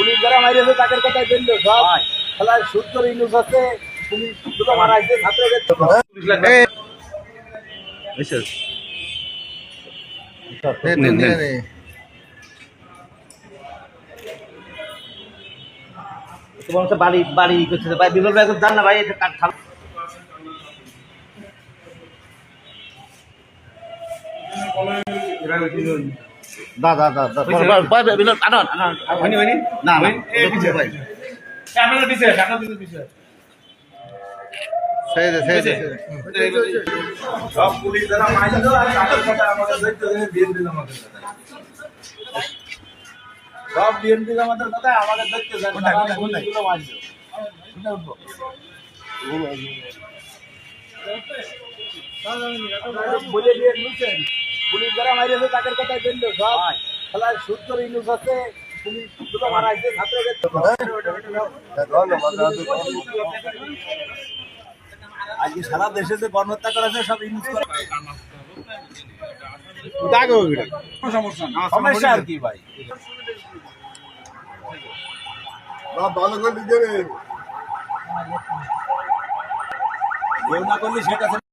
police যারা মারিয়েছে তাদের কথাই বললো সব খেলার সুদ করে ইউজ হচ্ছে পুলিশ দুটো মারাইছে ছাত্রদের তোমার হচ্ছে বাড়ি বাড়ি করছে ভাই বিমল ভাই জান না ভাই এটা কাট খাল দাদা দাদা ভাই বিমল আনন আনন হনি হনি না না এই পিছে ভাই ক্যামেরা পিছে পিছে সব পুলিশ যারা মারিয়েছে আর তাদের কথা আমাদের দেখতে বিএনপি আমাদের সব বিএনপি আমাদের কথা আমাদের দেখতে যান পুলিশগুলো মারিয়েছে বলে দিয়ে নিচ্ছেন পুলিশ যারা মারিয়েছে তাদের কথাই বললো সব খেলার সুদ করে ইউজ হচ্ছে পুলিশ দুটো মারাইছে ছাত্রদের আজকে সারা দেশে যে গণহত্যা করেছে সব ইউজ করে সমস্যা আর কি ভাই ভালো করে কেউ না করলে সেটা